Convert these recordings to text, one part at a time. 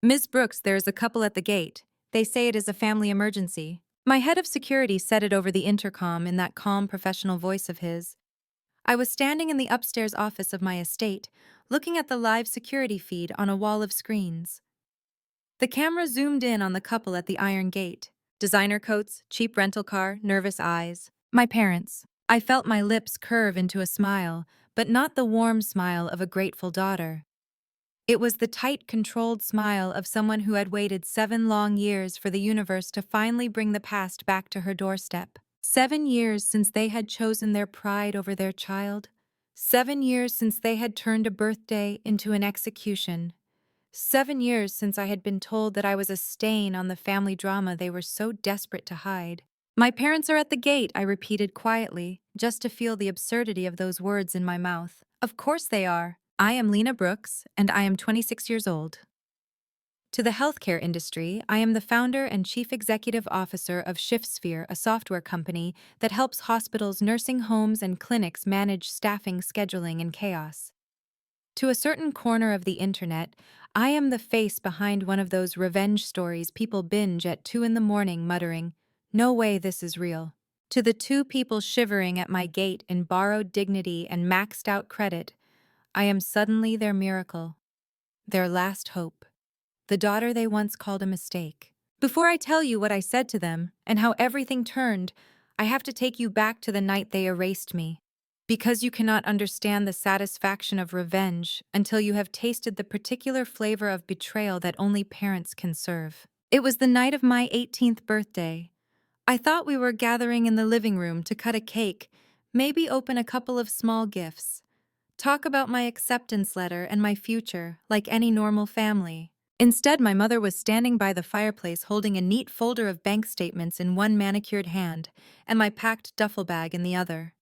Ms. Brooks, there is a couple at the gate. They say it is a family emergency. My head of security said it over the intercom in that calm professional voice of his. I was standing in the upstairs office of my estate, looking at the live security feed on a wall of screens. The camera zoomed in on the couple at the iron gate. Designer coats, cheap rental car, nervous eyes. My parents. I felt my lips curve into a smile, but not the warm smile of a grateful daughter. It was the tight, controlled smile of someone who had waited 7 long years for the universe to finally bring the past back to her doorstep. 7 years since they had chosen their pride over their child. 7 years since they had turned a birthday into an execution. 7 years since I had been told that I was a stain on the family drama they were so desperate to hide. My parents are at the gate, I repeated quietly, just to feel the absurdity of those words in my mouth. Of course they are. I am Lena Brooks, and I am 26 years old. To the healthcare industry, I am the founder and chief executive officer of ShiftSphere, a software company that helps hospitals, nursing homes, and clinics manage staffing, scheduling, and chaos. To a certain corner of the internet, I am the face behind one of those revenge stories people binge at 2 in the morning muttering, "No way this is real." To the 2 people shivering at my gate in borrowed dignity and maxed out credit, I am suddenly their miracle, their last hope, the daughter they once called a mistake. Before I tell you what I said to them and how everything turned, I have to take you back to the night they erased me. Because you cannot understand the satisfaction of revenge until you have tasted the particular flavor of betrayal that only parents can serve. It was the night of my 18th birthday. I thought we were gathering in the living room to cut a cake, maybe open a couple of small gifts, talk about my acceptance letter and my future like any normal family. Instead, my mother was standing by the fireplace holding a neat folder of bank statements in one manicured hand and my packed duffel bag in the other.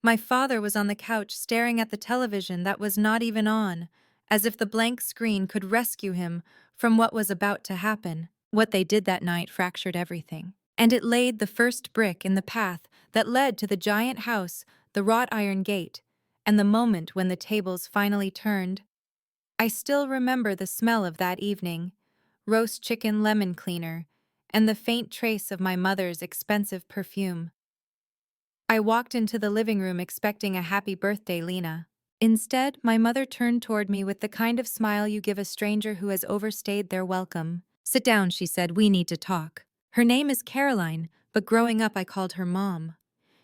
My father was on the couch staring at the television that was not even on, as if the blank screen could rescue him from what was about to happen. What they did that night fractured everything. And it laid the first brick in the path that led to the giant house, the wrought iron gate, and the moment when the tables finally turned. I still remember the smell of that evening, roast chicken lemon cleaner, and the faint trace of my mother's expensive perfume. I walked into the living room expecting a happy birthday, Lena. Instead, my mother turned toward me with the kind of smile you give a stranger who has overstayed their welcome. "Sit down," she said, "we need to talk." Her name is Caroline, but growing up I called her Mom.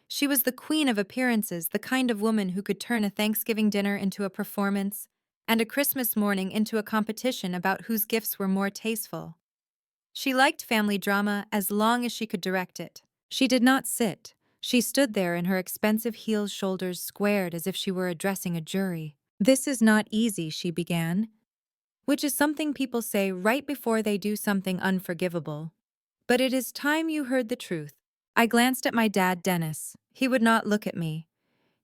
She was the queen of appearances, the kind of woman who could turn a Thanksgiving dinner into a performance and a Christmas morning into a competition about whose gifts were more tasteful. She liked family drama as long as she could direct it. She did not sit. She stood there in her expensive heels, shoulders squared as if she were addressing a jury. "This is not easy," she began, which is something people say right before they do something unforgivable. "But it is time you heard the truth." I glanced at my dad, Dennis. He would not look at me.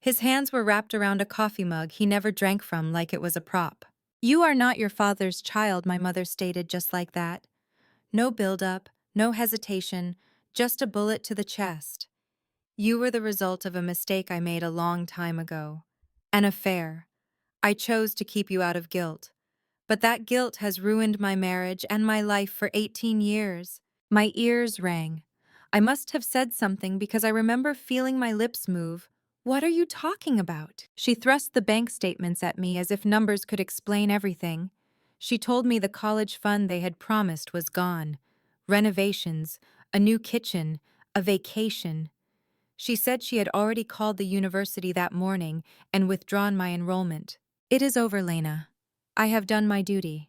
His hands were wrapped around a coffee mug he never drank from like it was a prop. "You are not your father's child," my mother stated just like that. No build-up, no hesitation, just a bullet to the chest. "You were the result of a mistake I made a long time ago. An affair. I chose to keep you out of guilt. But that guilt has ruined my marriage and my life for 18 years. My ears rang. I must have said something because I remember feeling my lips move. "What are you talking about?" She thrust the bank statements at me as if numbers could explain everything. She told me the college fund they had promised was gone. Renovations, a new kitchen, a vacation. She said she had already called the university that morning and withdrawn my enrollment. "It is over, Lena. I have done my duty.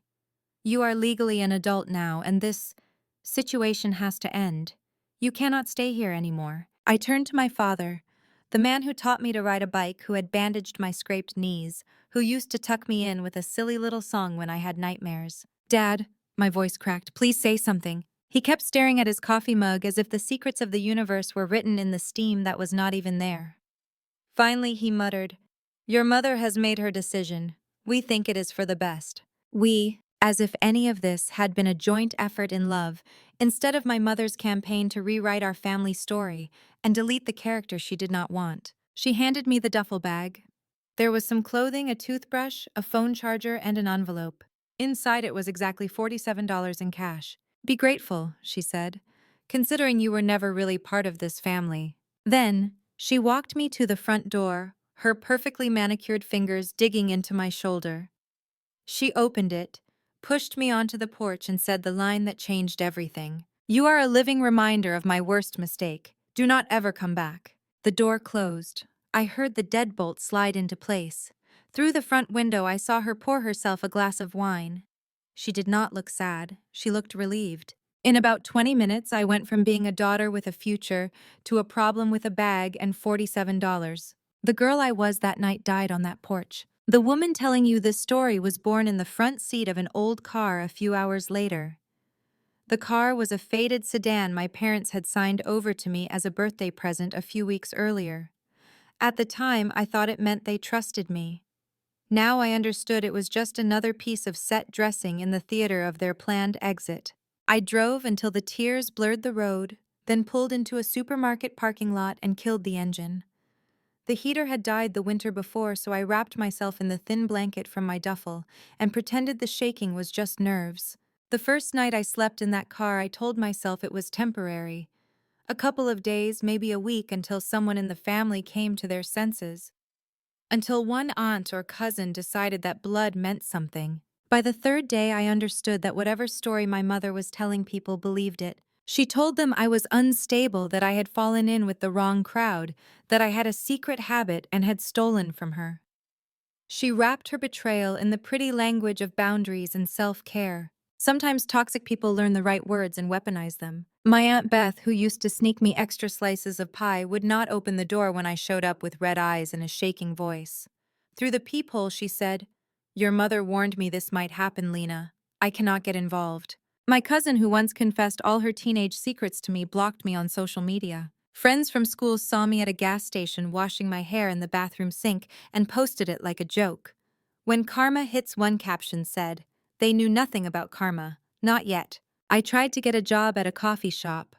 You are legally an adult now, and this situation has to end. You cannot stay here anymore." I turned to my father, the man who taught me to ride a bike, who had bandaged my scraped knees, who used to tuck me in with a silly little song when I had nightmares. "Dad," my voice cracked, "please say something." He kept staring at his coffee mug as if the secrets of the universe were written in the steam that was not even there. Finally, he muttered, "Your mother has made her decision. We think it is for the best." We, as if any of this had been a joint effort in love, instead of my mother's campaign to rewrite our family story and delete the character she did not want. She handed me the duffel bag. There was some clothing, a toothbrush, a phone charger, and an envelope. Inside it was exactly $47 in cash. Be grateful, she said, considering you were never really part of this family. Then, she walked me to the front door, her perfectly manicured fingers digging into my shoulder. She opened it, pushed me onto the porch, and said the line that changed everything. You are a living reminder of my worst mistake. Do not ever come back. The door closed. I heard the deadbolt slide into place. Through the front window, I saw her pour herself a glass of wine. She did not look sad. She looked relieved. In about 20 minutes, I went from being a daughter with a future to a problem with a bag and $47. The girl I was that night died on that porch. The woman telling you this story was born in the front seat of an old car a few hours later. The car was a faded sedan my parents had signed over to me as a birthday present a few weeks earlier. At the time, I thought it meant they trusted me. Now I understood it was just another piece of set dressing in the theater of their planned exit. I drove until the tears blurred the road, then pulled into a supermarket parking lot and killed the engine. The heater had died the winter before, so I wrapped myself in the thin blanket from my duffel and pretended the shaking was just nerves. The first night I slept in that car, I told myself it was temporary. A couple of days, maybe a week, until someone in the family came to their senses. Until one aunt or cousin decided that blood meant something. By the third day, I understood that whatever story my mother was telling people believed it. She told them I was unstable, that I had fallen in with the wrong crowd, that I had a secret habit and had stolen from her. She wrapped her betrayal in the pretty language of boundaries and self-care. Sometimes toxic people learn the right words and weaponize them. My Aunt Beth, who used to sneak me extra slices of pie, would not open the door when I showed up with red eyes and a shaking voice. Through the peephole, she said, "Your mother warned me this might happen, Lena. I cannot get involved." My cousin, who once confessed all her teenage secrets to me, blocked me on social media. Friends from school saw me at a gas station washing my hair in the bathroom sink and posted it like a joke. When karma hits, one caption said, "They knew nothing about karma. Not yet." I tried to get a job at a coffee shop.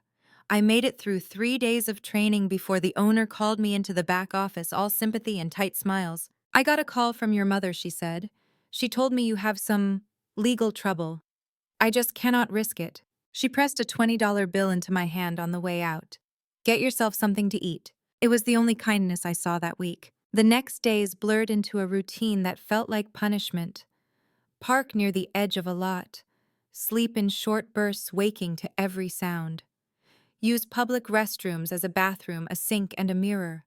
I made it through 3 days of training before the owner called me into the back office, all sympathy and tight smiles. "I got a call from your mother," she said. "She told me you have some legal trouble. I just cannot risk it." She pressed a $20 bill into my hand on the way out. "Get yourself something to eat." It was the only kindness I saw that week. The next days blurred into a routine that felt like punishment. Park near the edge of a lot. Sleep in short bursts, waking to every sound. Use public restrooms as a bathroom, a sink, and a mirror.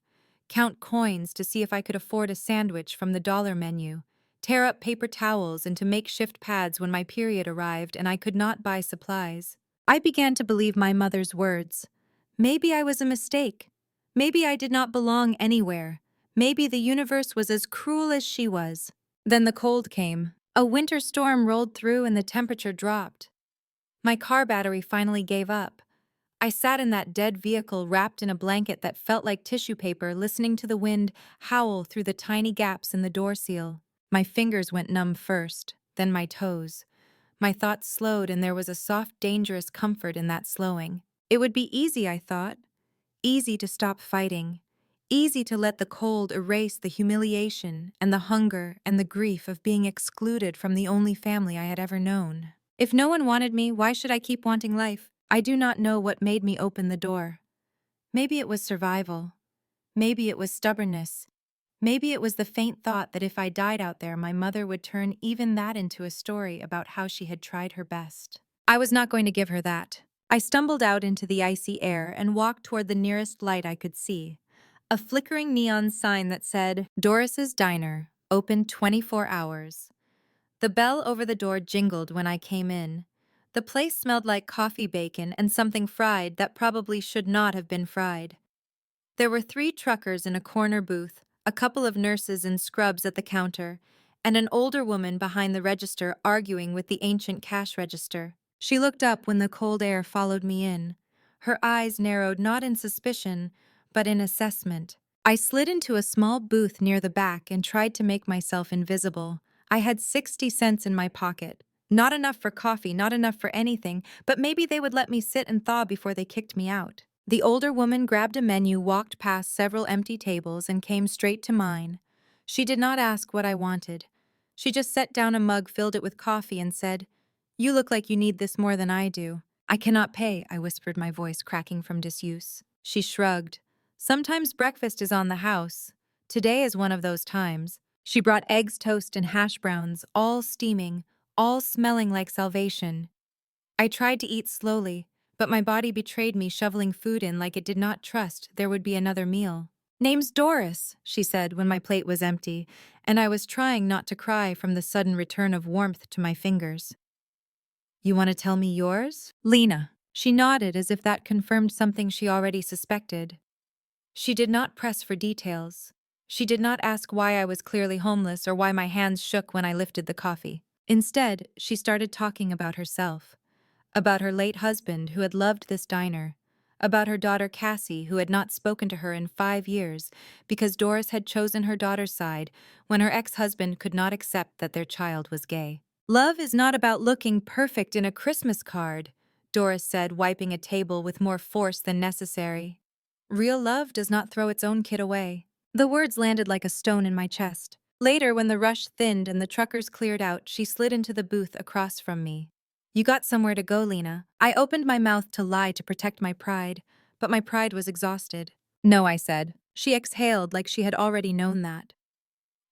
Count coins to see if I could afford a sandwich from the dollar menu. Tear up paper towels into makeshift pads when my period arrived and I could not buy supplies. I began to believe my mother's words. Maybe I was a mistake. Maybe I did not belong anywhere. Maybe the universe was as cruel as she was. Then the cold came. A winter storm rolled through and the temperature dropped. My car battery finally gave up. I sat in that dead vehicle wrapped in a blanket that felt like tissue paper, listening to the wind howl through the tiny gaps in the door seal. My fingers went numb first, then my toes. My thoughts slowed, and there was a soft, dangerous comfort in that slowing. It would be easy, I thought. Easy to stop fighting. Easy to let the cold erase the humiliation and the hunger and the grief of being excluded from the only family I had ever known. If no one wanted me, why should I keep wanting life? I do not know what made me open the door. Maybe it was survival. Maybe it was stubbornness. Maybe it was the faint thought that if I died out there, my mother would turn even that into a story about how she had tried her best. I was not going to give her that. I stumbled out into the icy air and walked toward the nearest light I could see. A flickering neon sign that said, "Doris's Diner, open 24 hours. The bell over the door jingled when I came in. The place smelled like coffee bacon and something fried that probably should not have been fried. There were 3 truckers in a corner booth, a couple of nurses in scrubs at the counter, and an older woman behind the register arguing with the ancient cash register. She looked up when the cold air followed me in. Her eyes narrowed not in suspicion, but in assessment. I slid into a small booth near the back and tried to make myself invisible. I had 60 cents in my pocket. Not enough for coffee, not enough for anything, but maybe they would let me sit and thaw before they kicked me out. The older woman grabbed a menu, walked past several empty tables, and came straight to mine. She did not ask what I wanted. She just set down a mug, filled it with coffee, and said, "You look like you need this more than I do." "I cannot pay," I whispered, my voice cracking from disuse. She shrugged. "Sometimes breakfast is on the house. Today is one of those times." She brought eggs, toast, and hash browns, all steaming, all smelling like salvation. I tried to eat slowly, but my body betrayed me, shoveling food in like it did not trust there would be another meal. "Name's Doris," she said when my plate was empty, and I was trying not to cry from the sudden return of warmth to my fingers. "You want to tell me yours?" "Lena." She nodded as if that confirmed something she already suspected. She did not press for details. She did not ask why I was clearly homeless or why my hands shook when I lifted the coffee. Instead, she started talking about herself. About her late husband, who had loved this diner. About her daughter Cassie, who had not spoken to her in 5 years because Doris had chosen her daughter's side when her ex-husband could not accept that their child was gay. "Love is not about looking perfect in a Christmas card," Doris said, wiping a table with more force than necessary. "Real love does not throw its own kid away." The words landed like a stone in my chest. Later, when the rush thinned and the truckers cleared out, she slid into the booth across from me. "You got somewhere to go, Lena." I opened my mouth to lie to protect my pride, but my pride was exhausted. "No," I said. She exhaled like she had already known that.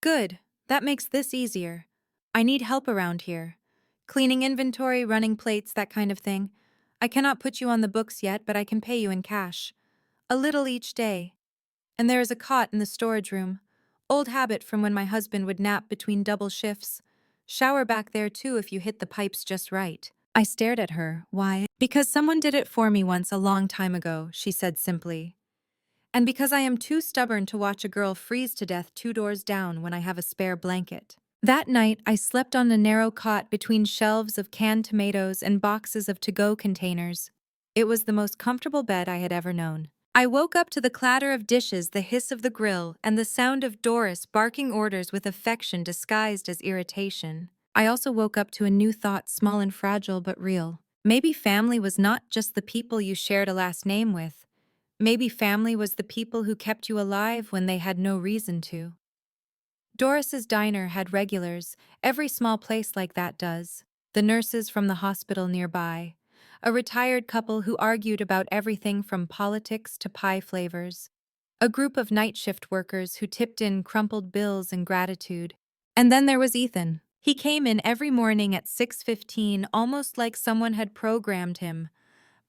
"Good. That makes this easier. I need help around here. Cleaning inventory, running plates, that kind of thing. I cannot put you on the books yet, but I can pay you in cash. A little each day. And there is a cot in the storage room. Old habit from when my husband would nap between double shifts. Shower back there too if you hit the pipes just right." I stared at her. "Why?" "Because someone did it for me once a long time ago," she said simply. "And because I am too stubborn to watch a girl freeze to death 2 doors down when I have a spare blanket." That night, I slept on a narrow cot between shelves of canned tomatoes and boxes of to-go containers. It was the most comfortable bed I had ever known. I woke up to the clatter of dishes, the hiss of the grill, and the sound of Doris barking orders with affection disguised as irritation. I also woke up to a new thought, small and fragile but real. Maybe family was not just the people you shared a last name with. Maybe family was the people who kept you alive when they had no reason to. Doris's diner had regulars, every small place like that does. The nurses from the hospital nearby. A retired couple who argued about everything from politics to pie flavors. A group of night shift workers who tipped in crumpled bills in gratitude. And then there was Ethan. He came in every morning at 6:15, almost like someone had programmed him.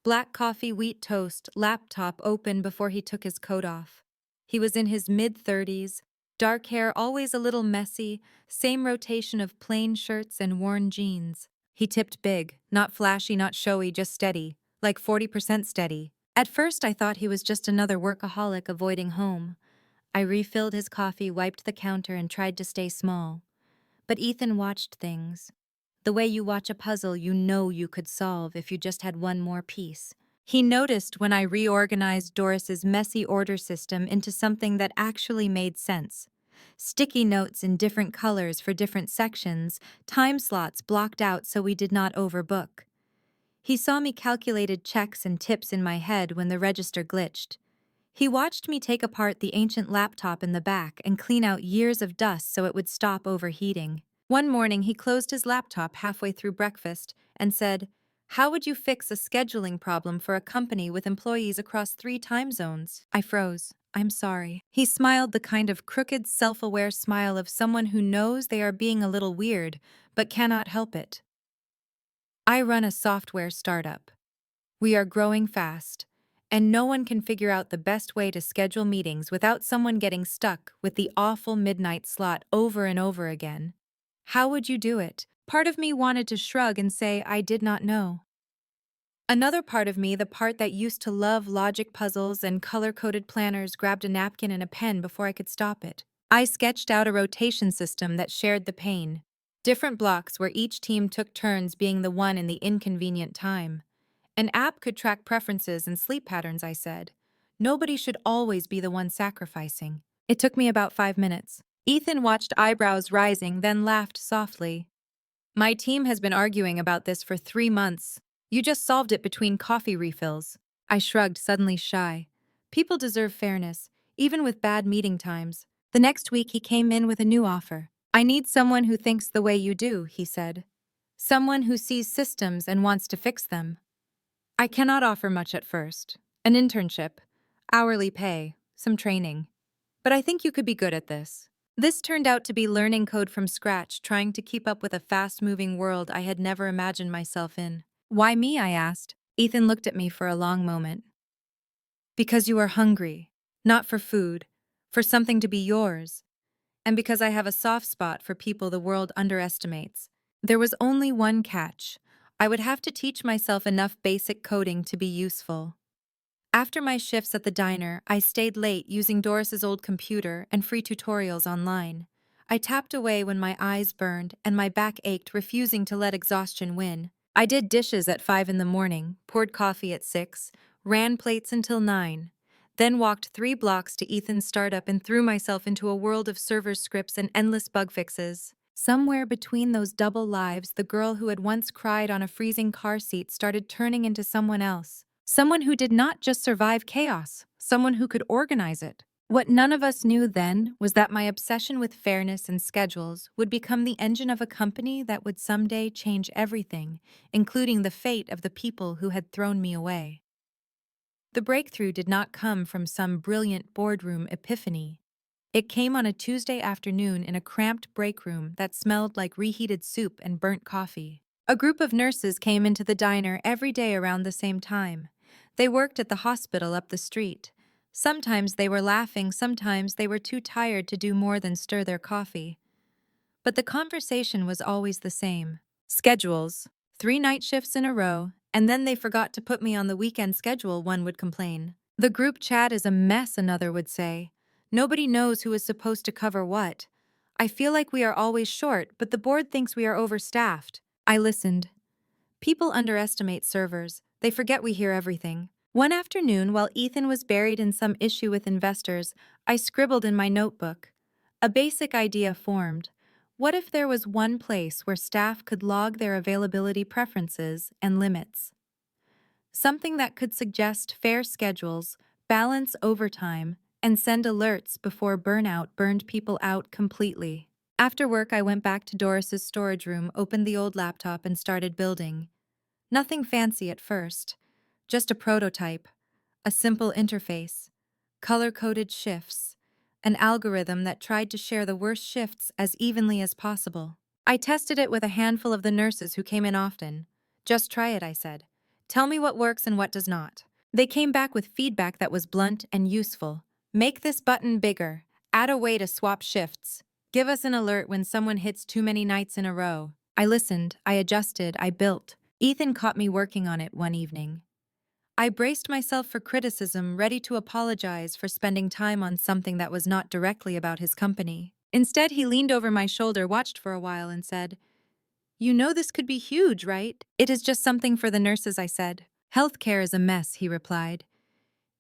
Black coffee, wheat toast, laptop open before he took his coat off. He was in his mid-30s, dark hair always a little messy, same rotation of plain shirts and worn jeans. He tipped big, not flashy, not showy, just steady, like 40% steady. At first I thought he was just another workaholic avoiding home. I refilled his coffee, wiped the counter, and tried to stay small. But Ethan watched things. The way you watch a puzzle you know you could solve if you just had one more piece. He noticed when I reorganized Doris's messy order system into something that actually made sense. Sticky notes in different colors for different sections, time slots blocked out so we did not overbook. He saw me calculated checks and tips in my head when the register glitched. He watched me take apart the ancient laptop in the back and clean out years of dust so it would stop overheating. One morning, he closed his laptop halfway through breakfast and said, "How would you fix a scheduling problem for a company with employees across 3 time zones?" I froze. "I'm sorry." He smiled, the kind of crooked, self-aware smile of someone who knows they are being a little weird, but cannot help it. "I run a software startup. We are growing fast, and no one can figure out the best way to schedule meetings without someone getting stuck with the awful midnight slot over and over again. How would you do it?" Part of me wanted to shrug and say I did not know. Another part of me, the part that used to love logic puzzles and color-coded planners, grabbed a napkin and a pen before I could stop it. I sketched out a rotation system that shared the pain. Different blocks where each team took turns being the one in the inconvenient time. An app could track preferences and sleep patterns, I said. Nobody should always be the one sacrificing. It took me about 5 minutes. Ethan watched, eyebrows rising, then laughed softly. "My team has been arguing about this for 3 months. You just solved it between coffee refills." I shrugged, suddenly shy. People deserve fairness, even with bad meeting times. The next week he came in with a new offer. I need someone who thinks the way you do, he said. Someone who sees systems and wants to fix them. I cannot offer much at first. An internship, hourly pay, some training. But I think you could be good at this. This turned out to be learning code from scratch, trying to keep up with a fast-moving world I had never imagined myself in. Why me, I asked. Ethan looked at me for a long moment. Because you are hungry, not for food, for something to be yours, and because I have a soft spot for people the world underestimates. There was only one catch. I would have to teach myself enough basic coding to be useful. After my shifts at the diner, I stayed late using Doris's old computer and free tutorials online. I tapped away when my eyes burned and my back ached, refusing to let exhaustion win. I did dishes at 5 in the morning, poured coffee at 6, ran plates until 9, then walked 3 blocks to Ethan's startup and threw myself into a world of server scripts and endless bug fixes. Somewhere between those double lives, the girl who had once cried on a freezing car seat started turning into someone else. Someone who did not just survive chaos, someone who could organize it. What none of us knew then was that my obsession with fairness and schedules would become the engine of a company that would someday change everything, including the fate of the people who had thrown me away. The breakthrough did not come from some brilliant boardroom epiphany. It came on a Tuesday afternoon in a cramped break room that smelled like reheated soup and burnt coffee. A group of nurses came into the diner every day around the same time. They worked at the hospital up the street. Sometimes they were laughing, sometimes they were too tired to do more than stir their coffee. But the conversation was always the same. Schedules, 3 night shifts in a row, and then they forgot to put me on the weekend schedule, one would complain. The group chat is a mess, another would say. Nobody knows who is supposed to cover what. I feel like we are always short, but the board thinks we are overstaffed. I listened. People underestimate servers. They forget we hear everything. One afternoon, while Ethan was buried in some issue with investors, I scribbled in my notebook. A basic idea formed. What if there was one place where staff could log their availability preferences and limits? Something that could suggest fair schedules, balance overtime, and send alerts before burnout burned people out completely. After work, I went back to Doris's storage room, opened the old laptop, and started building. Nothing fancy at first, just a prototype, a simple interface, color-coded shifts, an algorithm that tried to share the worst shifts as evenly as possible. I tested it with a handful of the nurses who came in often. Just try it, I said. Tell me what works and what does not. They came back with feedback that was blunt and useful. Make this button bigger. Add a way to swap shifts. Give us an alert when someone hits too many nights in a row. I listened, I adjusted, I built. Ethan caught me working on it one evening. I braced myself for criticism, ready to apologize for spending time on something that was not directly about his company. Instead, he leaned over my shoulder, watched for a while, and said, "You know this could be huge, right?" "It is just something for the nurses," I said. "Healthcare is a mess," he replied.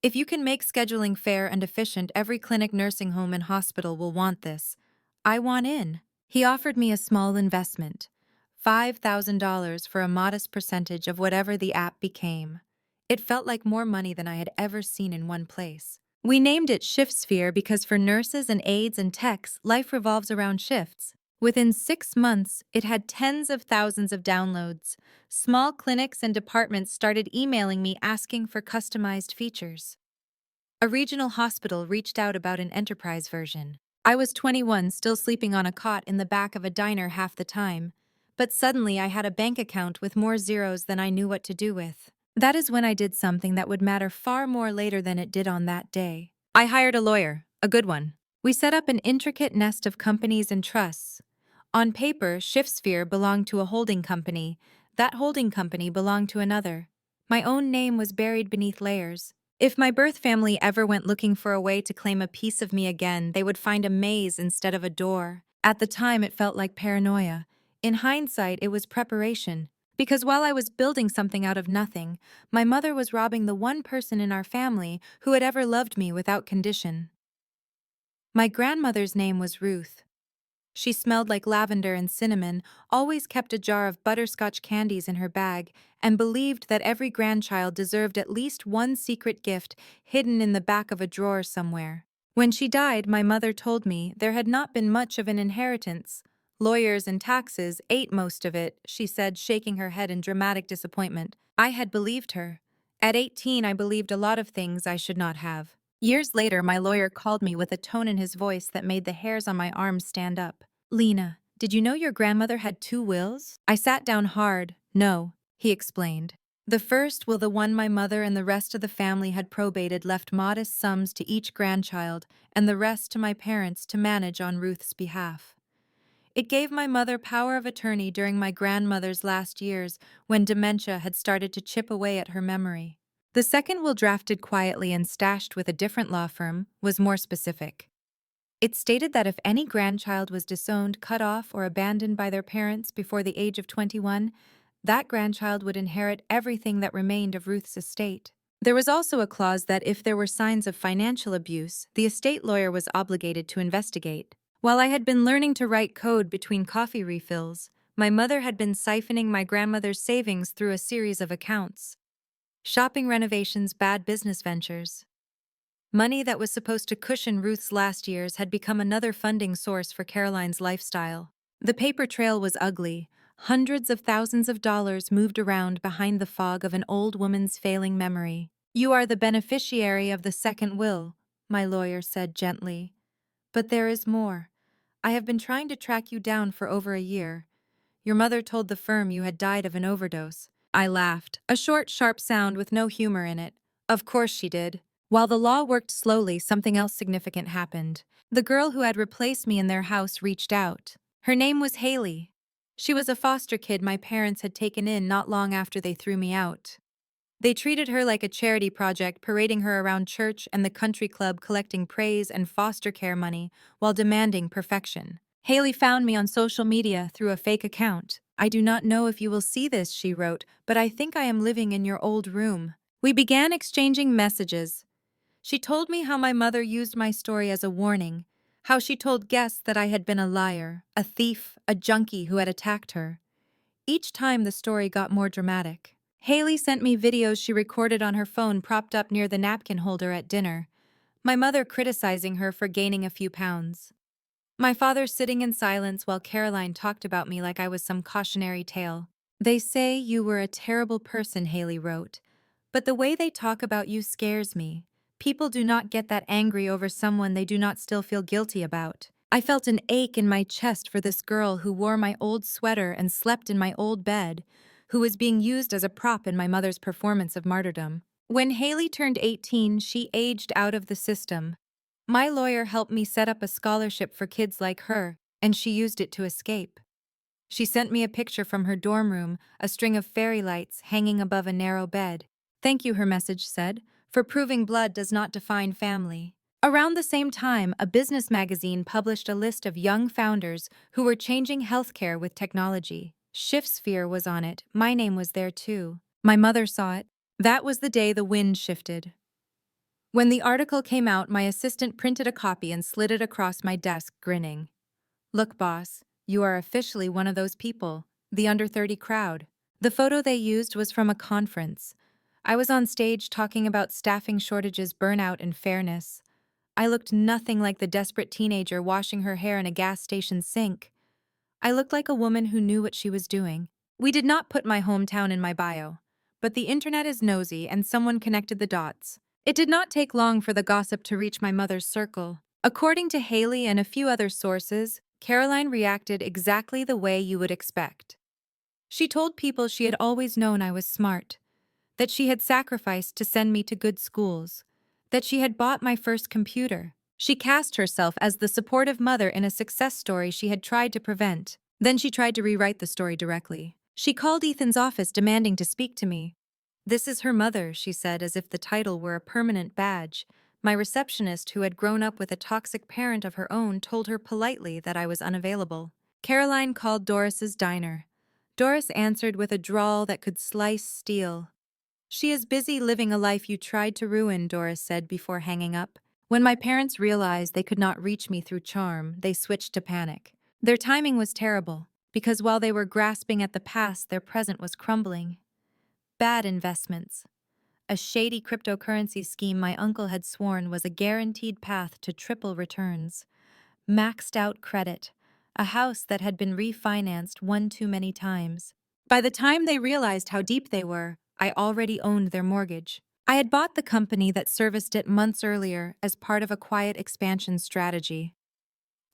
"If you can make scheduling fair and efficient, every clinic, nursing home, and hospital will want this. I want in." He offered me a small investment, $5,000 for a modest percentage of whatever the app became. It felt like more money than I had ever seen in one place. We named it ShiftSphere because for nurses and aides and techs, life revolves around shifts. Within 6 months, it had tens of thousands of downloads. Small clinics and departments started emailing me asking for customized features. A regional hospital reached out about an enterprise version. I was 21, still sleeping on a cot in the back of a diner half the time. But suddenly I had a bank account with more zeros than I knew what to do with. That is when I did something that would matter far more later than it did on that day. I hired a lawyer, a good one. We set up an intricate nest of companies and trusts. On paper, ShiftSphere belonged to a holding company. That holding company belonged to another. My own name was buried beneath layers. If my birth family ever went looking for a way to claim a piece of me again, they would find a maze instead of a door. At the time, it felt like paranoia. In hindsight, it was preparation. Because while I was building something out of nothing, my mother was robbing the one person in our family who had ever loved me without condition. My grandmother's name was Ruth. She smelled like lavender and cinnamon, always kept a jar of butterscotch candies in her bag, and believed that every grandchild deserved at least one secret gift hidden in the back of a drawer somewhere. When she died, my mother told me there had not been much of an inheritance, Lawyers and taxes ate most of it, she said, shaking her head in dramatic disappointment. I had believed her. At 18, I believed a lot of things I should not have. Years later, my lawyer called me with a tone in his voice that made the hairs on my arms stand up. Lena, did you know your grandmother had 2 wills? I sat down hard. No, he explained. The first will, the one my mother and the rest of the family had probated, left modest sums to each grandchild and the rest to my parents to manage on Ruth's behalf. It gave my mother power of attorney during my grandmother's last years when dementia had started to chip away at her memory. The second will, drafted quietly and stashed with a different law firm, was more specific. It stated that if any grandchild was disowned, cut off, or abandoned by their parents before the age of 21, that grandchild would inherit everything that remained of Ruth's estate. There was also a clause that if there were signs of financial abuse, the estate lawyer was obligated to investigate. While I had been learning to write code between coffee refills, my mother had been siphoning my grandmother's savings through a series of accounts. Shopping renovations, bad business ventures. Money that was supposed to cushion Ruth's last years had become another funding source for Caroline's lifestyle. The paper trail was ugly. Hundreds of thousands of dollars moved around behind the fog of an old woman's failing memory. You are the beneficiary of the second will, my lawyer said gently. But there is more. I have been trying to track you down for over a year. Your mother told the firm you had died of an overdose. I laughed, a short, sharp sound with no humor in it. Of course she did. While the law worked slowly, something else significant happened. The girl who had replaced me in their house reached out. Her name was Haley. She was a foster kid my parents had taken in not long after they threw me out. They treated her like a charity project, parading her around church and the country club, collecting praise and foster care money while demanding perfection. Haley found me on social media through a fake account. I do not know if you will see this, she wrote, but I think I am living in your old room. We began exchanging messages. She told me how my mother used my story as a warning, how she told guests that I had been a liar, a thief, a junkie who had attacked her. Each time the story got more dramatic. Haley sent me videos she recorded on her phone propped up near the napkin holder at dinner, my mother criticizing her for gaining a few pounds. My father sitting in silence while Caroline talked about me like I was some cautionary tale. They say you were a terrible person, Haley wrote, but the way they talk about you scares me. People do not get that angry over someone they do not still feel guilty about. I felt an ache in my chest for this girl who wore my old sweater and slept in my old bed, who was being used as a prop in my mother's performance of martyrdom. When Haley turned 18, she aged out of the system. My lawyer helped me set up a scholarship for kids like her, and she used it to escape. She sent me a picture from her dorm room, a string of fairy lights hanging above a narrow bed. Thank you, her message said, for proving blood does not define family. Around the same time, a business magazine published a list of young founders who were changing healthcare with technology. ShiftSphere was on it. My name was there too. My mother saw it. That was the day the wind shifted. When the article came out, my assistant printed a copy and slid it across my desk, grinning. Look, boss, you are officially one of those people, the under 30 crowd. The photo they used was from a conference. I was on stage talking about staffing shortages, burnout, and fairness. I looked nothing like the desperate teenager washing her hair in a gas station sink. I looked like a woman who knew what she was doing. We did not put my hometown in my bio, but the internet is nosy and someone connected the dots. It did not take long for the gossip to reach my mother's circle. According to Haley and a few other sources, Caroline reacted exactly the way you would expect. She told people she had always known I was smart, that she had sacrificed to send me to good schools, that she had bought my first computer. She cast herself as the supportive mother in a success story she had tried to prevent. Then she tried to rewrite the story directly. She called Ethan's office demanding to speak to me. This is her mother, she said, as if the title were a permanent badge. My receptionist, who had grown up with a toxic parent of her own, told her politely that I was unavailable. Caroline called Doris's diner. Doris answered with a drawl that could slice steel. She is busy living a life you tried to ruin, Doris said before hanging up. When my parents realized they could not reach me through charm, they switched to panic. Their timing was terrible, because while they were grasping at the past, their present was crumbling. Bad investments. A shady cryptocurrency scheme my uncle had sworn was a guaranteed path to triple returns. Maxed out credit. a house that had been refinanced one too many times. By the time they realized how deep they were, I already owned their mortgage. I had bought the company that serviced it months earlier as part of a quiet expansion strategy.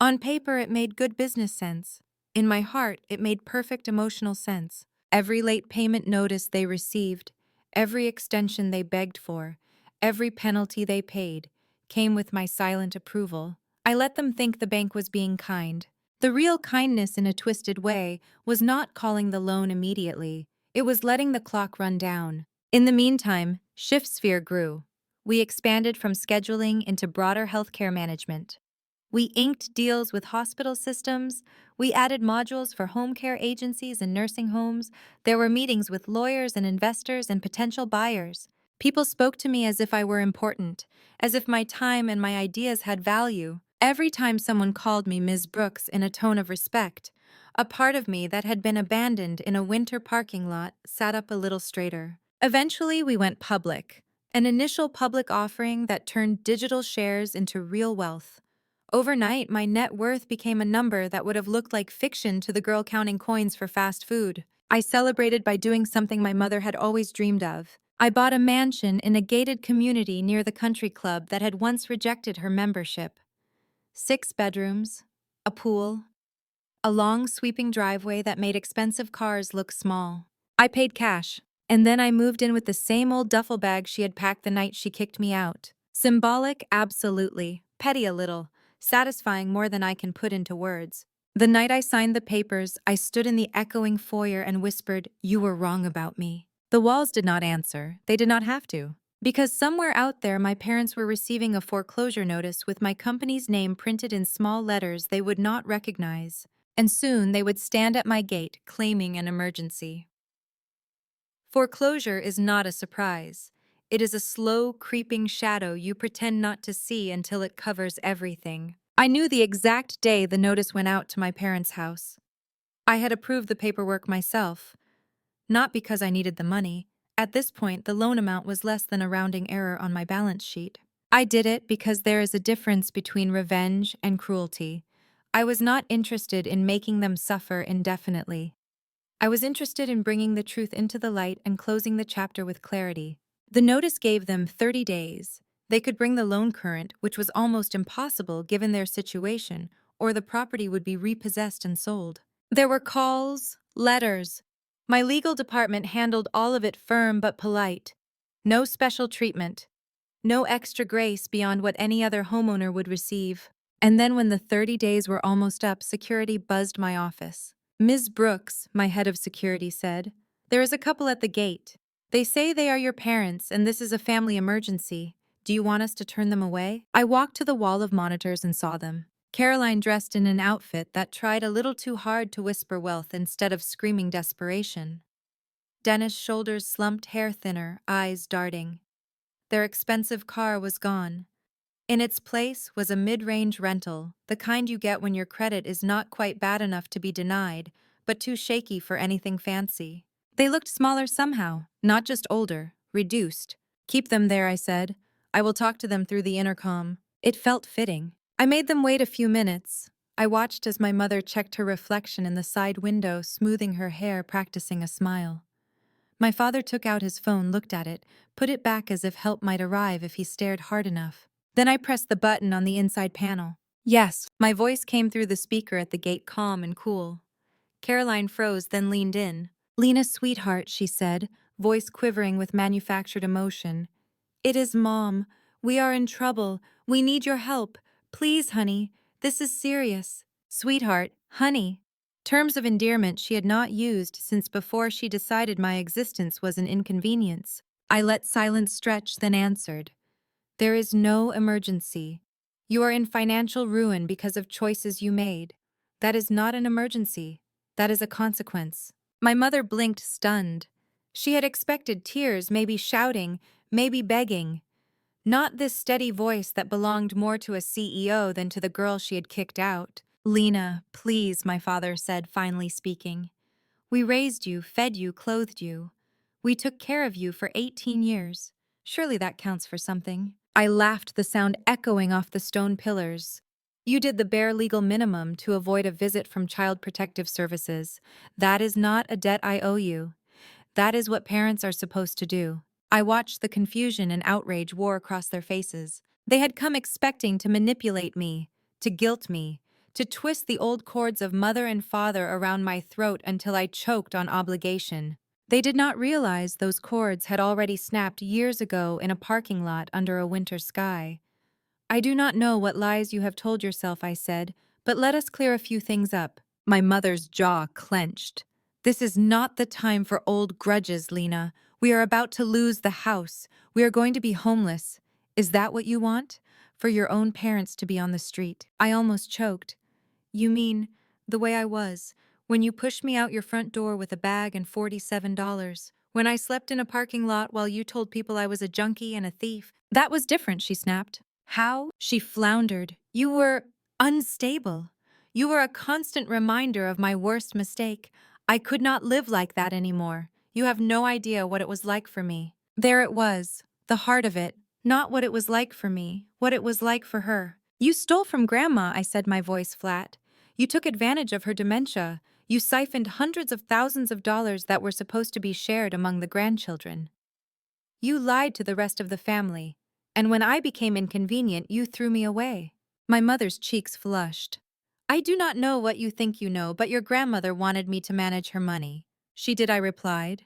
On paper, it made good business sense. In my heart, it made perfect emotional sense. Every late payment notice they received, every extension they begged for, every penalty they paid, came with my silent approval. I let them think the bank was being kind. The real kindness in a twisted way was not calling the loan immediately. It was letting the clock run down. In the meantime, ShiftSphere grew. We expanded from scheduling into broader healthcare management. We inked deals with hospital systems. We added modules for home care agencies and nursing homes. There were meetings with lawyers and investors and potential buyers. People spoke to me as if I were important, as if my time and my ideas had value. Every time someone called me Ms. Brooks in a tone of respect, a part of me that had been abandoned in a winter parking lot sat up a little straighter. Eventually, we went public, an initial public offering that turned digital shares into real wealth. Overnight, my net worth became a number that would have looked like fiction to the girl counting coins for fast food. I celebrated by doing something my mother had always dreamed of. I bought a mansion in a gated community near the country club that had once rejected her membership. 6 bedrooms, a pool, a long sweeping driveway that made expensive cars look small. I paid cash, and then I moved in with the same old duffel bag she had packed the night she kicked me out. Symbolic, absolutely. Petty a little. Satisfying more than I can put into words. The night I signed the papers, I stood in the echoing foyer and whispered, "You were wrong about me." The walls did not answer. They did not have to. Because somewhere out there, my parents were receiving a foreclosure notice with my company's name printed in small letters they would not recognize. And soon they would stand at my gate claiming an emergency. Foreclosure is not a surprise. It is a slow, creeping shadow you pretend not to see until it covers everything. I knew the exact day the notice went out to my parents' house. I had approved the paperwork myself, not because I needed the money. At this point, the loan amount was less than a rounding error on my balance sheet. I did it because there is a difference between revenge and cruelty. I was not interested in making them suffer indefinitely. I was interested in bringing the truth into the light and closing the chapter with clarity. The notice gave them 30 days. They could bring the loan current, which was almost impossible given their situation, or the property would be repossessed and sold. There were calls, letters. My legal department handled all of it firm but polite. No special treatment. No extra grace beyond what any other homeowner would receive. And then when the 30 days were almost up, security buzzed my office. "Ms. Brooks," my head of security said, "there is a couple at the gate. They say they are your parents and this is a family emergency. Do you want us to turn them away?" I walked to the wall of monitors and saw them. Caroline dressed in an outfit that tried a little too hard to whisper wealth instead of screaming desperation. Dennis' shoulders slumped, hair thinner, eyes darting. Their expensive car was gone. In its place was a mid-range rental, the kind you get when your credit is not quite bad enough to be denied, but too shaky for anything fancy. They looked smaller somehow, not just older, reduced. "Keep them there," I said. "I will talk to them through the intercom." It felt fitting. I made them wait a few minutes. I watched as my mother checked her reflection in the side window, smoothing her hair, practicing a smile. My father took out his phone, looked at it, put it back as if help might arrive if he stared hard enough. Then I pressed the button on the inside panel. "Yes." My voice came through the speaker at the gate, calm and cool. Caroline froze, then leaned in. "Lena, sweetheart," she said, voice quivering with manufactured emotion. "It is Mom. We are in trouble. We need your help. Please, honey. This is serious." Sweetheart, honey. Terms of endearment she had not used since before she decided my existence was an inconvenience. I let silence stretch, then answered. "There is no emergency. You are in financial ruin because of choices you made. That is not an emergency. That is a consequence." My mother blinked, stunned. She had expected tears, maybe shouting, maybe begging. Not this steady voice that belonged more to a CEO than to the girl she had kicked out. "Lena, please," my father said, finally speaking. "We raised you, fed you, clothed you. We took care of you for 18 years. Surely that counts for something." I laughed, the sound echoing off the stone pillars. You did the bare legal minimum to avoid a visit from Child Protective Services. That is not a debt I owe you. That is what parents are supposed to do. I watched the confusion and outrage war across their faces. They had come expecting to manipulate me, to guilt me, to twist the old cords of mother and father around my throat until I choked on obligation. They did not realize those cords had already snapped years ago in a parking lot under a winter sky. I do not know what lies you have told yourself, I said, but let us clear a few things up. My mother's jaw clenched. This is not the time for old grudges, Lena. We are about to lose the house. We are going to be homeless. Is that what you want? For your own parents to be on the street. I almost choked. You mean, the way I was, when you pushed me out your front door with a bag and $47, when I slept in a parking lot while you told people I was a junkie and a thief. That was different, she snapped. How? She floundered. You were unstable. You were a constant reminder of my worst mistake. I could not live like that anymore. You have no idea what it was like for me. There it was, the heart of it. Not what it was like for me, what it was like for her. You stole from Grandma, I said, my voice flat. You took advantage of her dementia. You siphoned hundreds of thousands of dollars that were supposed to be shared among the grandchildren. You lied to the rest of the family, and when I became inconvenient, you threw me away. My mother's cheeks flushed. I do not know what you think you know, but your grandmother wanted me to manage her money. She did, I replied.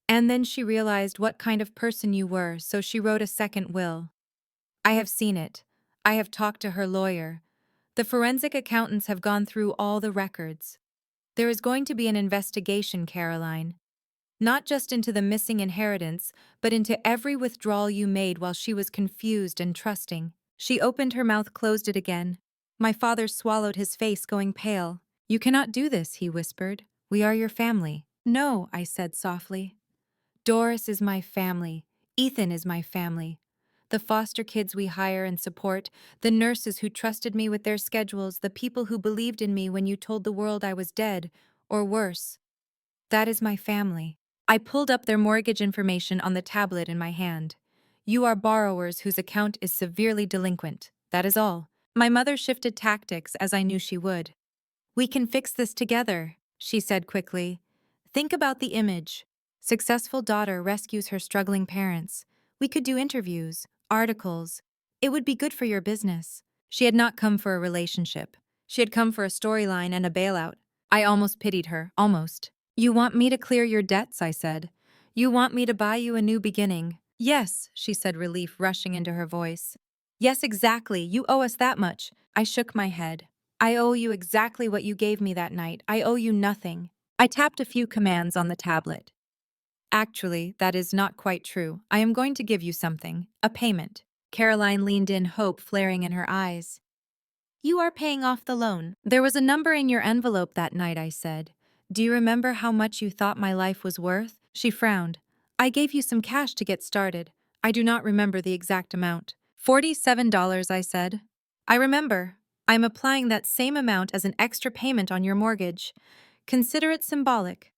And then she realized what kind of person you were, so she wrote a second will. I have seen it. I have talked to her lawyer. The forensic accountants have gone through all the records. There is going to be an investigation, Caroline. Not just into the missing inheritance, but into every withdrawal you made while she was confused and trusting. She opened her mouth, closed it again. My father swallowed, his face going pale. You cannot do this, he whispered. We are your family. No, I said softly. Doris is my family. Ethan is my family. The foster kids we hire and support, the nurses who trusted me with their schedules, the people who believed in me when you told the world I was dead, or worse. That is my family. I pulled up their mortgage information on the tablet in my hand. You are borrowers whose account is severely delinquent. That is all. My mother shifted tactics as I knew she would. We can fix this together, she said quickly. Think about the image. Successful daughter rescues her struggling parents. We could do interviews, articles. It would be good for your business. She had not come for a relationship. She had come for a storyline and a bailout. I almost pitied her, almost. You want me to clear your debts, I said. You want me to buy you a new beginning. Yes, she said, relief rushing into her voice. Yes, exactly. You owe us that much. I shook my head. I owe you exactly what you gave me that night. I owe you nothing. I tapped a few commands on the tablet. Actually, that is not quite true. I am going to give you something. A payment. Caroline leaned in, hope flaring in her eyes. You are paying off the loan. There was a number in your envelope that night, I said. Do you remember how much you thought my life was worth? She frowned. I gave you some cash to get started. I do not remember the exact amount. $47, I said. I remember. I am applying that same amount as an extra payment on your mortgage. Consider it symbolic.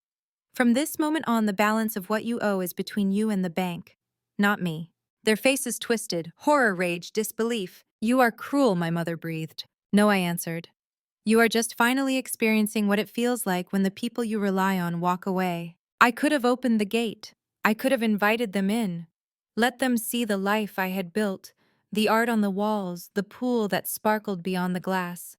From this moment on, the balance of what you owe is between you and the bank, not me. Their faces twisted, horror, rage, disbelief. You are cruel, my mother breathed. No, I answered. You are just finally experiencing what it feels like when the people you rely on walk away. I could have opened the gate. I could have invited them in. Let them see the life I had built, the art on the walls, the pool that sparkled beyond the glass.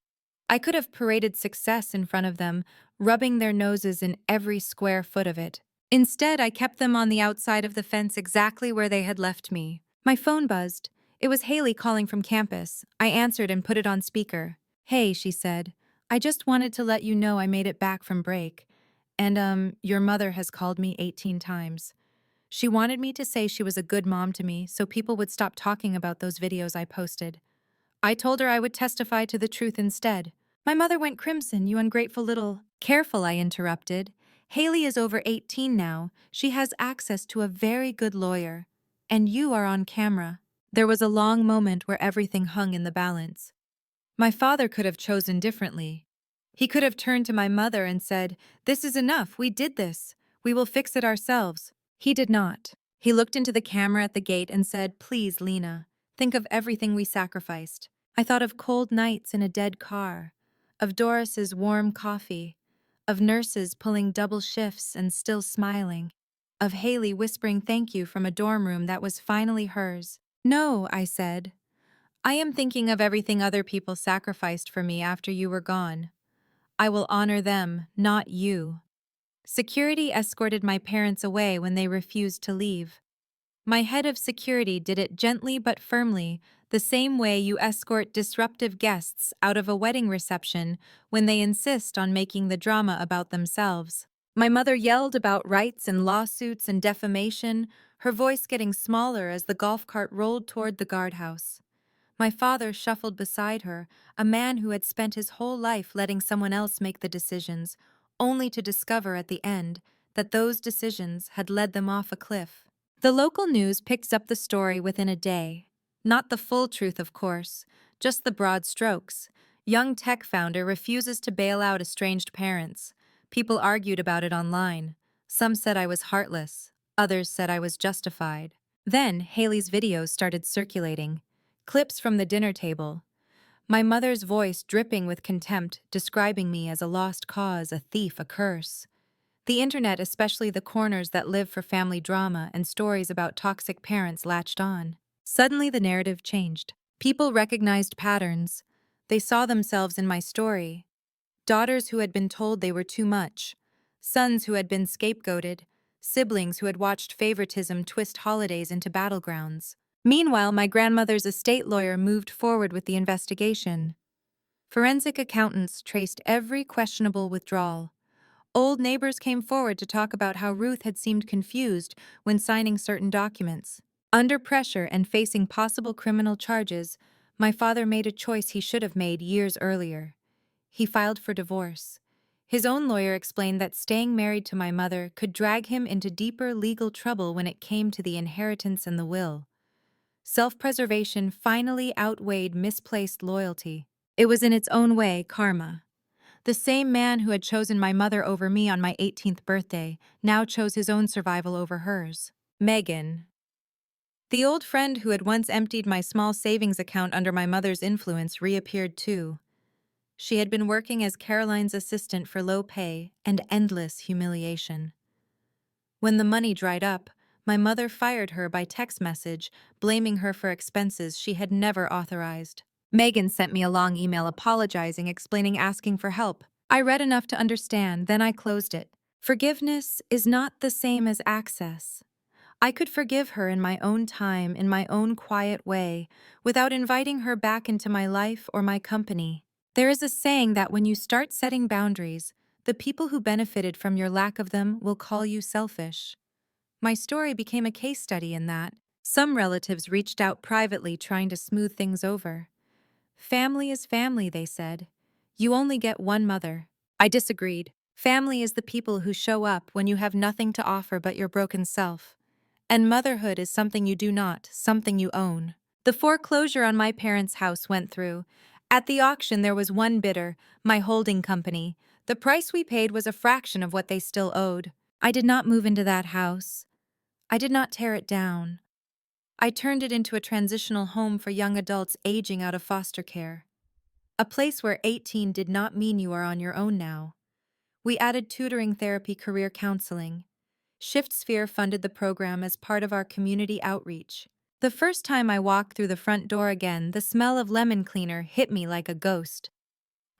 I could have paraded success in front of them, rubbing their noses in every square foot of it. Instead, I kept them on the outside of the fence exactly where they had left me. My phone buzzed. It was Haley calling from campus. I answered and put it on speaker. Hey, she said. I just wanted to let you know I made it back from break. And, your mother has called me 18 times. She wanted me to say she was a good mom to me so people would stop talking about those videos I posted. I told her I would testify to the truth instead. My mother went crimson, you ungrateful little... Careful, I interrupted. Haley is over 18 now. She has access to a very good lawyer. And you are on camera. There was a long moment where everything hung in the balance. My father could have chosen differently. He could have turned to my mother and said, "This is enough, we did this. We will fix it ourselves." He did not. He looked into the camera at the gate and said, "Please, Lena, think of everything we sacrificed. I thought of cold nights in a dead car, of Doris's warm coffee, of nurses pulling double shifts and still smiling, of Haley whispering thank you from a dorm room that was finally hers. "No," I said. "I am thinking of everything other people sacrificed for me after you were gone. I will honor them, not you." Security escorted my parents away when they refused to leave. My head of security did it gently but firmly, the same way you escort disruptive guests out of a wedding reception when they insist on making the drama about themselves. My mother yelled about rights and lawsuits and defamation, her voice getting smaller as the golf cart rolled toward the guardhouse. My father shuffled beside her, a man who had spent his whole life letting someone else make the decisions, only to discover at the end that those decisions had led them off a cliff. The local news picks up the story within a day. Not the full truth, of course, just the broad strokes. Young tech founder refuses to bail out estranged parents. People argued about it online. Some said I was heartless. Others said I was justified. Then Haley's videos started circulating. Clips from the dinner table. My mother's voice dripping with contempt, describing me as a lost cause, a thief, a curse. The internet, especially the corners that live for family drama and stories about toxic parents, latched on. Suddenly the narrative changed. People recognized patterns. They saw themselves in my story. Daughters who had been told they were too much. Sons who had been scapegoated. Siblings who had watched favoritism twist holidays into battlegrounds. Meanwhile, my grandmother's estate lawyer moved forward with the investigation. Forensic accountants traced every questionable withdrawal. Old neighbors came forward to talk about how Ruth had seemed confused when signing certain documents. Under pressure and facing possible criminal charges, my father made a choice he should have made years earlier. He filed for divorce. His own lawyer explained that staying married to my mother could drag him into deeper legal trouble when it came to the inheritance and the will. Self-preservation finally outweighed misplaced loyalty. It was in its own way karma. The same man who had chosen my mother over me on my 18th birthday now chose his own survival over hers. Megan. The old friend who had once emptied my small savings account under my mother's influence reappeared too. She had been working as Caroline's assistant for low pay and endless humiliation. When the money dried up, my mother fired her by text message, blaming her for expenses she had never authorized. Megan sent me a long email apologizing, explaining asking for help. I read enough to understand, then I closed it. Forgiveness is not the same as access. I could forgive her in my own time, in my own quiet way, without inviting her back into my life or my company. There is a saying that when you start setting boundaries, the people who benefited from your lack of them will call you selfish. My story became a case study in that. Some relatives reached out privately trying to smooth things over. Family is family, they said. You only get one mother. I disagreed. Family is the people who show up when you have nothing to offer but your broken self. And motherhood is something you do not, something you own. The foreclosure on my parents' house went through. At the auction there was one bidder, my holding company. The price we paid was a fraction of what they still owed. I did not move into that house. I did not tear it down. I turned it into a transitional home for young adults aging out of foster care. A place where 18 did not mean you are on your own now. We added tutoring, therapy, career counseling. ShiftSphere funded the program as part of our community outreach. The first time I walked through the front door again, the smell of lemon cleaner hit me like a ghost.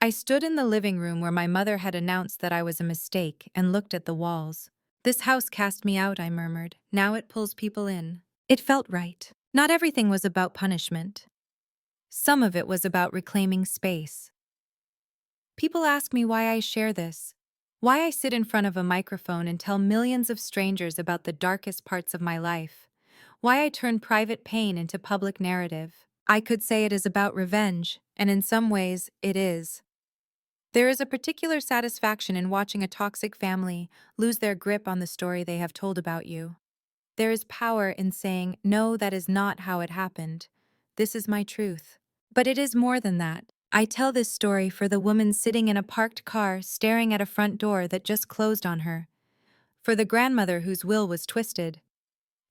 I stood in the living room where my mother had announced that I was a mistake and looked at the walls. This house cast me out, I murmured. Now it pulls people in. It felt right. Not everything was about punishment. Some of it was about reclaiming space. People ask me why I share this, why I sit in front of a microphone and tell millions of strangers about the darkest parts of my life, why I turn private pain into public narrative. I could say it is about revenge, and in some ways, it is. There is a particular satisfaction in watching a toxic family lose their grip on the story they have told about you. There is power in saying, no, that is not how it happened. This is my truth. But it is more than that. I tell this story for the woman sitting in a parked car staring at a front door that just closed on her. For the grandmother whose will was twisted.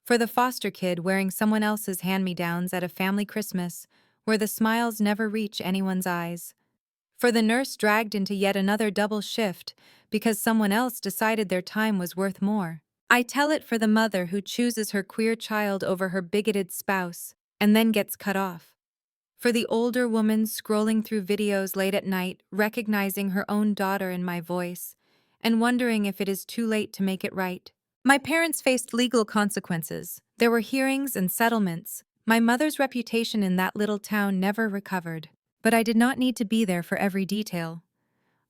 For the foster kid wearing someone else's hand-me-downs at a family Christmas where the smiles never reach anyone's eyes. For the nurse dragged into yet another double shift because someone else decided their time was worth more. I tell it for the mother who chooses her queer child over her bigoted spouse and then gets cut off. For the older woman scrolling through videos late at night, recognizing her own daughter in my voice, and wondering if it is too late to make it right. My parents faced legal consequences. There were hearings and settlements. My mother's reputation in that little town never recovered. But I did not need to be there for every detail.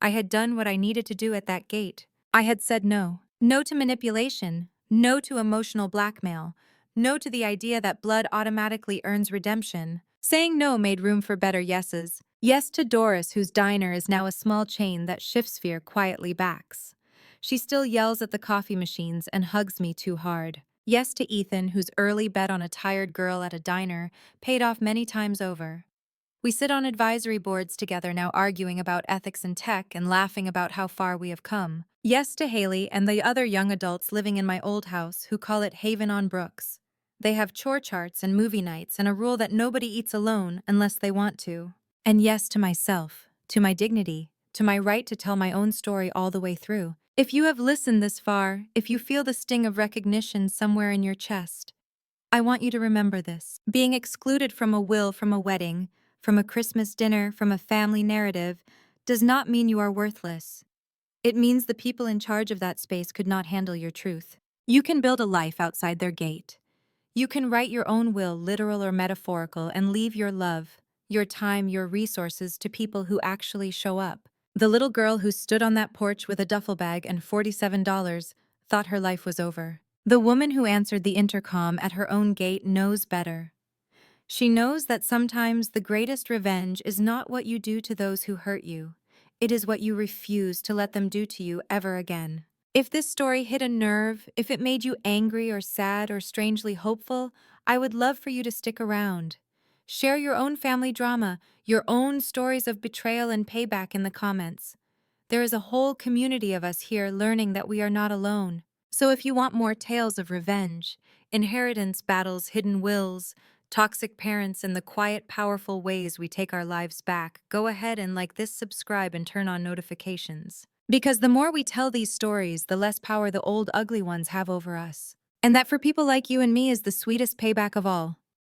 I had done what I needed to do at that gate. I had said no. No to manipulation. No to emotional blackmail. No to the idea that blood automatically earns redemption. Saying no made room for better yeses. Yes to Doris, whose diner is now a small chain that Shiftsphere quietly backs. She still yells at the coffee machines and hugs me too hard. Yes to Ethan, whose early bet on a tired girl at a diner paid off many times over. We sit on advisory boards together now, arguing about ethics in tech and laughing about how far we have come. Yes to Haley and the other young adults living in my old house who call it Haven on Brooks. They have chore charts and movie nights and a rule that nobody eats alone unless they want to. And yes to myself, to my dignity, to my right to tell my own story all the way through. If you have listened this far, if you feel the sting of recognition somewhere in your chest, I want you to remember this. Being excluded from a will, from a wedding, from a Christmas dinner, from a family narrative, does not mean you are worthless. It means the people in charge of that space could not handle your truth. You can build a life outside their gate. You can write your own will, literal or metaphorical, and leave your love, your time, your resources to people who actually show up. The little girl who stood on that porch with a duffel bag and $47 thought her life was over. The woman who answered the intercom at her own gate knows better. She knows that sometimes the greatest revenge is not what you do to those who hurt you. It is what you refuse to let them do to you ever again. If this story hit a nerve, if it made you angry or sad or strangely hopeful, I would love for you to stick around. Share your own family drama, your own stories of betrayal and payback in the comments. There is a whole community of us here learning that we are not alone. So if you want more tales of revenge, inheritance battles, hidden wills, toxic parents, and the quiet, powerful ways we take our lives back, go ahead and like this, subscribe, and turn on notifications. Because the more we tell these stories, the less power the old ugly ones have over us. And that for people like you and me is the sweetest payback of all.